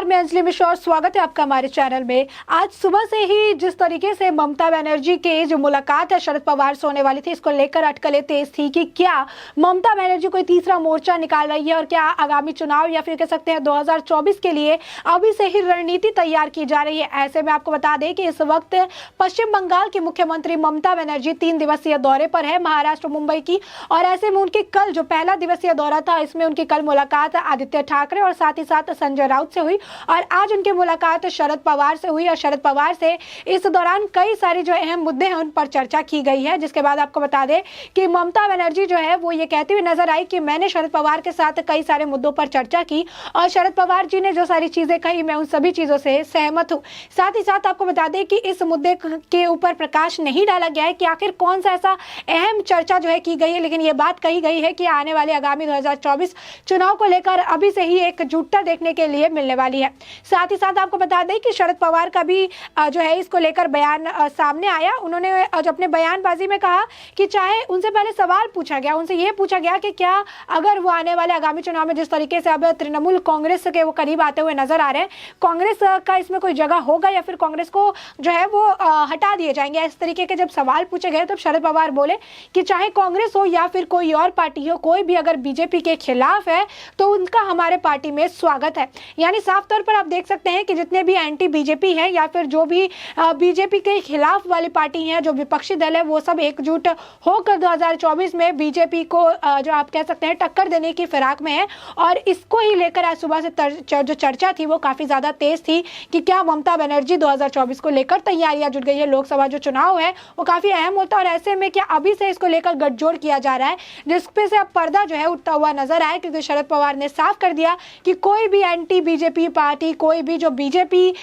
नमस्कार, मैं अंजलि मिश्रा और स्वागत है आपका हमारे चैनल में। आज सुबह से ही जिस तरीके से ममता बनर्जी के जो मुलाकात है शरद पवार से होने वाली थी, इसको लेकर अटकलें तेज थी कि क्या ममता बनर्जी कोई तीसरा मोर्चा निकाल रही है और क्या आगामी चुनाव या फिर कह सकते हैं 2024 के लिए अभी से ही रणनीति तैयार की जा रही है। ऐसे में आपको बता दें कि इस वक्त पश्चिम बंगाल की मुख्यमंत्री ममता बनर्जी 3 दिवसीय दौरे पर है महाराष्ट्र मुंबई की, और ऐसे में उनकी कल जो पहला दिवसीय दौरा था इसमें उनकी कल मुलाकात आदित्य ठाकरे और साथ ही साथ संजय राउत से हुई, और आज उनकी मुलाकात शरद पवार से हुई। और शरद पवार से इस दौरान कई सारे जो अहम मुद्दे हैं उन पर चर्चा की गई है, जिसके बाद आपको बता दें कि ममता बनर्जी जो है वो ये कहती हुई नजर आई कि मैंने शरद पवार के साथ कई सारे मुद्दों पर चर्चा की और शरद पवार जी ने जो सारी चीजें कही मैं उन सभी चीजों से सहमत हूँ। साथ ही साथ आपको बता दें कि इस मुद्दे के ऊपर प्रकाश नहीं डाला गया है कि आखिर कौन सा ऐसा अहम चर्चा जो है की गई है, लेकिन ये बात कही गई है कि आने वाले आगामी 2024 चुनाव को लेकर अभी से ही एकजुटता देखने के लिए मिलने वाली है। साथ ही साथ आपको बता दें कि शरद पवार का भी जो है इसको लेकर बयान सामने आया। उन्होंने जो अपने बयानबाजी में कहा कि चाहे उनसे पहले सवाल पूछा गया, उनसे ये पूछा गया कि क्या अगर वो आने वाले आगामी चुनाव में जिस तरीके से अब तृणमूल कांग्रेस के वो करीब आते हुए नजर आ रहे हैं, कांग्रेस का इसमें कोई जगह होगा या फिर कांग्रेस को जो है वो हटा दिए जाएंगे। इस तरीके के जब सवाल पूछे गए तब शरद पवार बोले कि चाहे कांग्रेस हो या फिर कोई और पार्टी हो, कोई भी अगर बीजेपी के खिलाफ है तो उनका हमारे पार्टी में स्वागत है। यानी साफ तौर पर आप देख सकते हैं कि जितने भी एंटी बीजेपी है या फिर जो भी बीजेपी के खिलाफ वाली पार्टी है, जो विपक्षी दल है, वो सब एकजुट होकर 2024 में बीजेपी को जो आप कह सकते हैं टक्कर देने की फिराक में है। और इसको ही लेकर आज सुबह से जो चर्चा थी वो काफी ज्यादा तेज थी कि क्या ममता बनर्जी 2024 को लेकर तैयारियां जुट गई है। लोकसभा जो चुनाव है वो काफी अहम होता है और ऐसे में क्या अभी से इसको लेकर गठजोड़ किया जा रहा है, जिसपे से अब पर्दा जो है उठता हुआ नजर आया, क्योंकि शरद पवार ने साफ कर दिया कि कोई भी एंटी बीजेपी पार्टी, कोई भी जो बीजेपी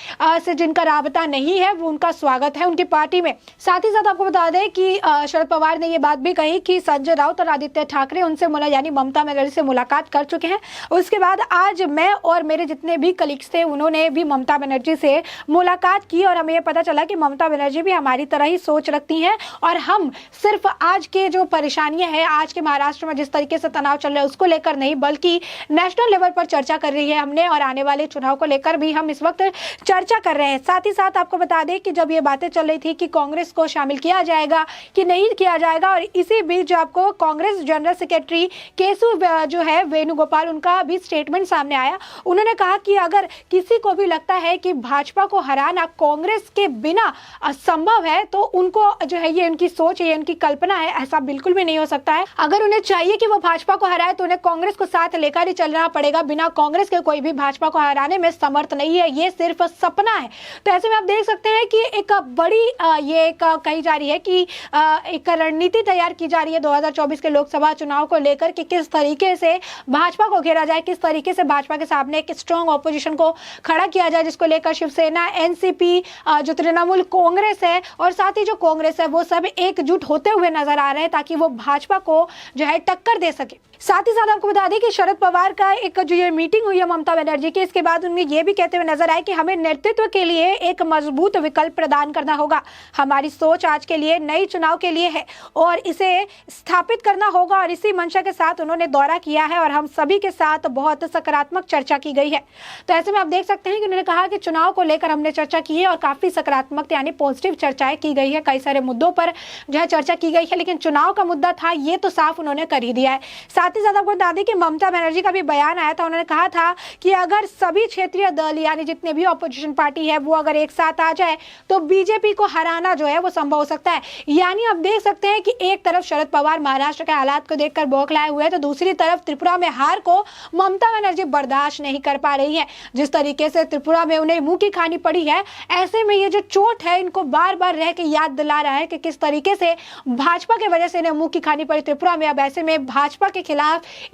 से जिनका राबता नहीं है वो उनका स्वागत है उनकी पार्टी में। साथ ही साथ आपको बता दें कि शरद पवार ने ये बात भी कही कि संजय राउत और आदित्य ठाकरे उनसे यानी ममता बनर्जी से मुलाकात कर चुके हैं। उसके बाद आज मैं और मेरे जितने भी कलीग्स थे उन्होंने भी ममता बनर्जी से मुलाकात की और हमें ये पता चला कि ममता बनर्जी भी हमारी तरह ही सोच रखती हैं और हम सिर्फ आज के जो परेशानियां हैं, आज के महाराष्ट्र में जिस तरीके से तनाव चल रहा है उसको लेकर नहीं, बल्कि नेशनल लेवल पर चर्चा कर रही है हमने, और आने वाले चुनाव को लेकर भी हम इस वक्त चर्चा कर रहे हैं। साथ ही साथ आपको बता दें कि जब ये बातें चल रही थी कि कांग्रेस को शामिल किया जाएगा कि नहीं किया जाएगा, और इसी बीच जो आपको कांग्रेस जनरल सेक्रेटरी केशु जो है वेणुगोपाल, उनका भी स्टेटमेंट सामने आया। उन्होंने कहा कि अगर किसी को भी लगता है कि भाजपा को हराना कांग्रेस के बिना असंभव है तो उनको जो है ये उनकी सोच है, ये उनकी कल्पना है, ऐसा बिल्कुल भी नहीं हो सकता है। अगर उन्हें चाहिए कि वो भाजपा को हराए तो उन्हें कांग्रेस को साथ लेकर ही चलना पड़ेगा। बिना कांग्रेस के कोई भी भाजपा को हराने में समर्थ नहीं है, ये सिर्फ सपना है। तो ऐसे में आप देख सकते हैं कि एक बड़ी ये एक कही जा रही है कि एक रणनीति तैयार की जा रही है 2024 के लोकसभा चुनाव को लेकर कि किस तरीके से भाजपा को घेरा जाए, किस तरीके से भाजपा के सामने एक स्ट्रॉन्ग ऑपोजिशन को खड़ा किया जाए, जिसको लेकर शिवसेना, एनसीपी, जो तृणमूल कांग्रेस है और साथ ही जो कांग्रेस है वो सब एकजुट होते हुए नजर आ रहे हैं ताकि वो भाजपा को जो है टक्कर दे सके। साथ ही साथ आपको बता दें कि शरद पवार का एक जो ये मीटिंग हुई है ममता बनर्जी की, इसके बाद उनमें ये भी कहते हुए नजर आए कि हमें नेतृत्व के लिए एक मजबूत विकल्प प्रदान करना होगा। हमारी सोच आज के लिए नई चुनाव के लिए है और इसे स्थापित करना होगा, और इसी मंशा के साथ उन्होंने दौरा किया है और हम सभी के साथ बहुत सकारात्मक चर्चा की गई है। तो ऐसे में आप देख सकते हैं कि उन्होंने कहा कि चुनाव को लेकर हमने चर्चा की है और काफी सकारात्मक यानी पॉजिटिव चर्चाएं की गई है, कई सारे मुद्दों पर जो है चर्चा की गई है, लेकिन चुनाव का मुद्दा था ये तो साफ उन्होंने कर ही दिया है। साथ ही साथ आपको बता दें कि ममता बनर्जी का भी बयान आया था, उन्होंने कहा था कि अगर सभी क्षेत्रीय दल यानी जितने भी ऑपोजिशन पार्टी है वो अगर एक साथ आ जाए तो बीजेपी को हराना जो है वो संभव हो सकता है। यानी आप देख सकते हैं कि एक तरफ शरद पवार महाराष्ट्र के हालात को देखकर बौखलाए हुए हैं तो दूसरी तरफ त्रिपुरा में हार को ममता बनर्जी बर्दाश्त नहीं कर पा रही है। जिस तरीके से त्रिपुरा में उन्हें मुंह की खानी पड़ी है, ऐसे में ये जो चोट है इनको बार बार रह के याद दिला रहा है कि किस तरीके से भाजपा की वजह से इन्हें मुंह की खानी पड़ी त्रिपुरा में। अब ऐसे में भाजपा के खिलाफ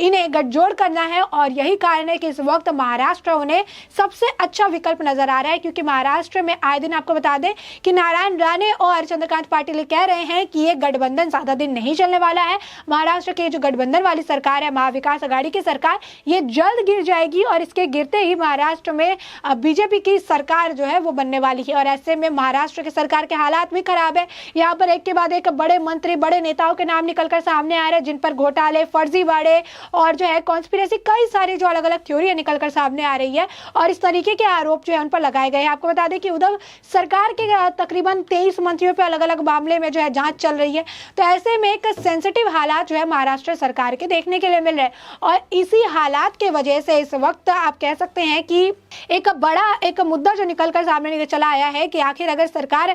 इन्हें गठजोड़ करना है और यही कारण है कि इस वक्त महाराष्ट्र उन्हें सबसे अच्छा विकल्प नजर आ रहा है, क्योंकि महाराष्ट्र में आए दिन आपको बता दें कि नारायण राणे और चंद्रकांत पाटिल कह रहे हैं कि ये गठबंधन ज्यादा दिन नहीं चलने वाला है। महाराष्ट्र के जो गठबंधन वाली सरकार है, महाविकास आघाड़ी की सरकार, ये जल्द गिर जाएगी और इसके गिरते ही महाराष्ट्र में बीजेपी की सरकार जो है वो बनने वाली है। और ऐसे में महाराष्ट्र की सरकार के हालात भी खराब है। यहाँ पर एक के बाद एक बड़े मंत्री, बड़े नेताओं के नाम निकलकर सामने आ रहे हैं जिन पर घोटाले, फर्जीवाड़े और जो है कॉन्स्पिरेसी, कई सारी जो अलग अलग थ्योरी निकलकर सामने आ रही है। और इस तरीके के आरोप जो है उन पर लगाए गए हैं। आपको बता दें कि उद्धव सरकार के तकरीबन 23 मंत्रियों पर अलग अलग मामले में जो है जांच चल रही है। तो ऐसे में एक सेंसिटिव हालात जो है महाराष्ट्र सरकार के देखने के लिए मिल रहे हैं और इसी हालात के वजह से इस वक्त आप कह सकते हैं कि एक बड़ा एक मुद्दा जो निकलकर सामने चला आया है कि आखिर अगर सरकार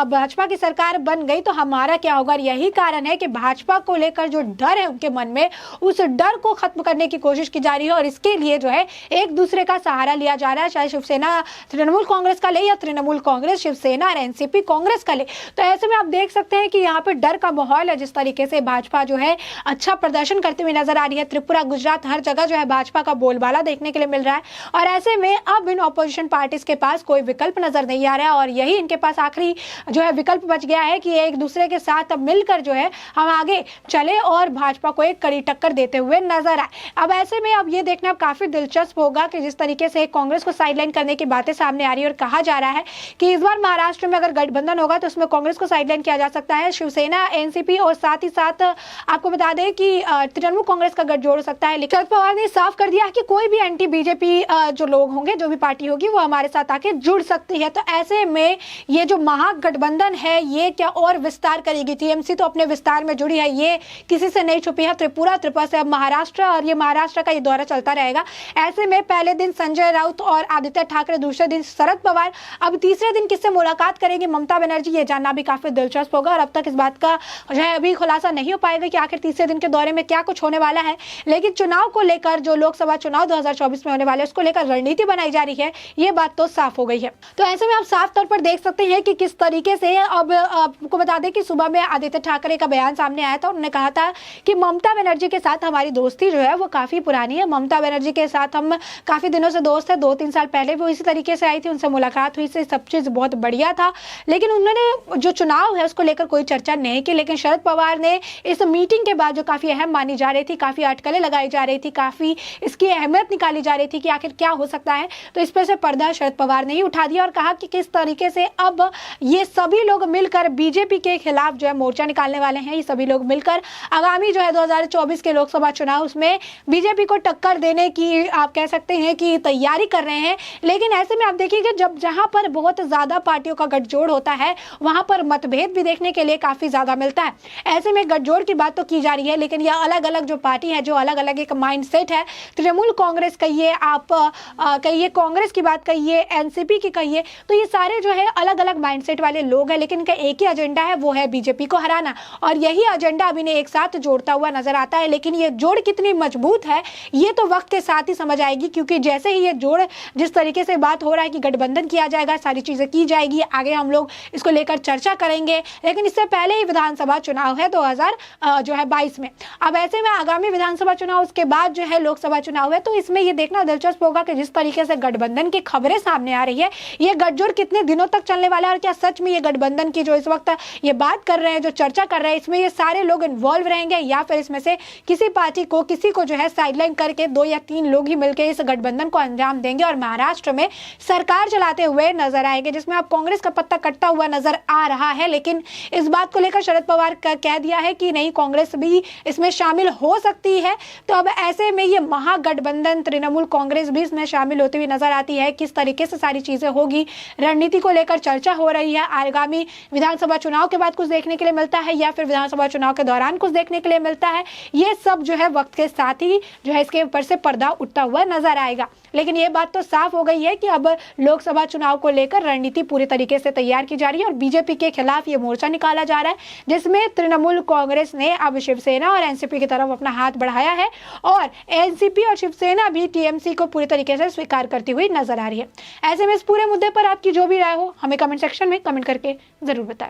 भाजपा की सरकार बन गई तो हमारा क्या होगा। यही कारण है कि भाजपा को लेकर जो डर है उनके मन में, उस डर को खत्म करने की कोशिश की जा रही है और इसके लिए जो है एक दूसरे का सहारा लिया जा रहा है, चाहे शिवसेना तृणमूल कांग्रेस का ले या तृणमूल कांग्रेस शिवसेना और एनसीपी कांग्रेस का ले। तो ऐसे में आप देख सकते हैं कि यहाँ पर डर का माहौल है। जिस तरीके से भाजपा जो है अच्छा प्रदर्शन करते हुए नजर आ रही है, त्रिपुरा गुजरात हर जगह जो है भाजपा का बोलबाला देखने के लिए मिल रहा है और ऐसे में अब इन ऑपोजिशन पार्टीज के पास कोई विकल्प नजर नहीं आ रहा है और यही इनके पास आखिरी जो है विकल्प बच गया है कि एक दूसरे के साथ अब मिलकर जो है हम आगे चले और भाजपा को एक कड़ी टक्कर देते हुए नजर आए। अब ऐसे में अब ये देखना काफी दिलचस्प होगा कि जिस तरीके से कांग्रेस को साइडलाइन करने की बातें सामने आ रही है और कहा जा रहा है कि इस बार महाराष्ट्र में अगर गठबंधन होगा तो उसमें कांग्रेस को साइडलाइन किया जा सकता है, शिवसेना एनसीपी और साथ ही साथ आपको बता दें कि तृणमूल कांग्रेस का गठजोड़ हो सकता है। लेकिन शरद पवार ने साफ कर दिया कि कोई भी एंटी बीजेपी जो लोग होंगे, जो भी पार्टी होगी वो हमारे साथ आके जुड़ सकती है। तो ऐसे में ये जो महागठबंधन है ये क्या और विस्तार करेगी। टीएमसी तो अपने विस्तार में जुड़ी है, ये किसी से नहीं छुपी है। त्रिपुरा से अब महाराष्ट्र और ये महाराष्ट्र का ये दौरा चलता रहेगा। ऐसे में पहले दिन संजय राउत और आदित्य ठाकरे, दूसरे दिन शरद पवार, अब तीसरे दिन किससे मुलाकात करेंगे ममता बनर्जी, ये जानना भी काफी दिलचस्प होगा और अब तक इस बात का जो है अभी खुलासा नहीं हो पाएगा कि आखिर तीसरे दिन के दौरे में क्या कुछ होने वाला है। लेकिन चुनाव को लेकर, जो लोकसभा चुनाव 2024 में होने वाले उसको लेकर रणनीति बनाई जा रही है, ये बात तो साफ हो गई है। तो ऐसे में आप साफ तौर पर देख सकते हैं कि किस तरीके से अब आपको बता दें कि सुबह में आदित्य ठाकरे का बयान सामने आया था। उन्होंने कहा था कि ममता बनर्जी के साथ हमारी दोस्ती जो है वो काफी पुरानी है। ममता बनर्जी के साथ हम काफी दिनों से दोस्त है, 2-3 साल पहले भी इसी तरीके से आई थी, उनसे मुलाकात हुई, से सब चीज बहुत बढ़िया था। लेकिन उन्होंने जो चुनाव है उसको लेकर कोई चर्चा नहीं की। लेकिन शरद पवार ने इस मीटिंग के बाद जो काफी अहम मानी जा रही थी, काफी अटकलें लगाई जा रही थी, काफी इसकी अहमियत निकाली जा रही थी कि आखिर क्या हो सकता है, तो इस पर से पर्दा शरद पवार ने ही उठा दिया और कहा कि किस तरीके से अब ये सभी लोग मिलकर बीजेपी के खिलाफ जो है मोर्चा निकालने वाले हैं। ये सभी लोग मिलकर आगामी जो है 2024 के लोकसभा चुनाव उसमें बीजेपी को टक्कर देने की आप कह सकते हैं कि तैयारी कर रहे हैं। लेकिन ऐसे में आप देखिएगा जब जहां पर बहुत ज्यादा पार्टियों का गठजोड़ होता है वहां पर मतभेद भी देखने के लिए काफी ज्यादा मिलता है। ऐसे में गठजोड़ की बात तो की जा रही है, लेकिन यह अलग अलग जो पार्टी है, जो अलग अलग एक माइंडसेट है, तृणमूल कांग्रेस कहिए, आप कहिए कांग्रेस की बात कहिए, एनसीपी की कहिए, तो ये सारे जो है अलग अलग माइंडसेट वाले लोग हैं। लेकिन इनका एक ही एजेंडा है, वो है बीजेपी को हराना और यही एजेंडा अभी ने एक साथ जोड़ता हुआ नजर आता है। लेकिन ये जोड़ कितनी मजबूत है ये तो वक्त के साथ ही समझ आएगी, क्योंकि जैसे ही ये जोड़ जिस तरीके से बात हो रहा है कि गठबंधन किया जाएगा, सारी चीजें की जाएगी, आगे हम लोग इसको लेकर चर्चा करेंगे। लेकिन इससे पहले ही विधानसभा चुनाव है 2022 में। अब ऐसे में आगामी विधानसभा चुनाव, उसके बाद जो है लोकसभा चुनाव है, तो इसमें ये देखना दिलचस्प होगा कि जिस तरीके से गठबंधन की खबरें सामने आ रही है, ये गठजोड़ कितने दिनों तक चलने वाला है और क्या सच में ये गठबंधन की जो इस वक्त ये बात कर रहे हैं, जो चर्चा कर रहे हैं, इसमें ये सारे लोग इन्वॉल्व रहेंगे या फिर इसमें से किसी पार्टी को, किसी को जो है साइडलाइन करके 2 या 3 लोग ही मिलकर इस गठबंधन को अंजाम देंगे और महाराष्ट्र में सरकार चलाते हुए नजर आएंगे, जिसमें अब कांग्रेस का पत्ता कटता हुआ नजर आ रहा है। लेकिन इस बात को लेकर शरद पवार का कह दिया है कि नहीं, कांग्रेस भी इसमें शामिल हो सकती है। तो अब ऐसे में ये महागठबंधन, तृणमूल कांग्रेस भी इसमें शामिल होती हुई नजर आती है। किस तरीके से सारी चीजें होगी, रणनीति को लेकर चर्चा हो रही है। आगामी विधानसभा चुनाव के बाद कुछ देखने के लिए मिलता है या फिर विधानसभा चुनाव के दौरान कुछ देखने के लिए मिलता है, ये सब जो है वक्त के साथ ही जो है इसके ऊपर से पर्दा उठता हुआ नजर आएगा। लेकिन ये बात तो साफ हो गई है कि अब लोकसभा चुनाव को लेकर रणनीति पूरी तरीके से तैयार की जा रही है और बीजेपी के खिलाफ ये मोर्चा निकाला जा रहा है, जिसमें तृणमूल कांग्रेस ने अब शिवसेना और एनसीपी की तरफ अपना हाथ बढ़ाया है और एनसीपी और शिवसेना भी टीएमसी को पूरी तरीके से स्वीकार करती हुई नजर आ रही है। ऐसे में इस पूरे मुद्दे पर आपकी जो भी राय हो हमें कमेंट सेक्शन में कमेंट करके जरूर बताएं।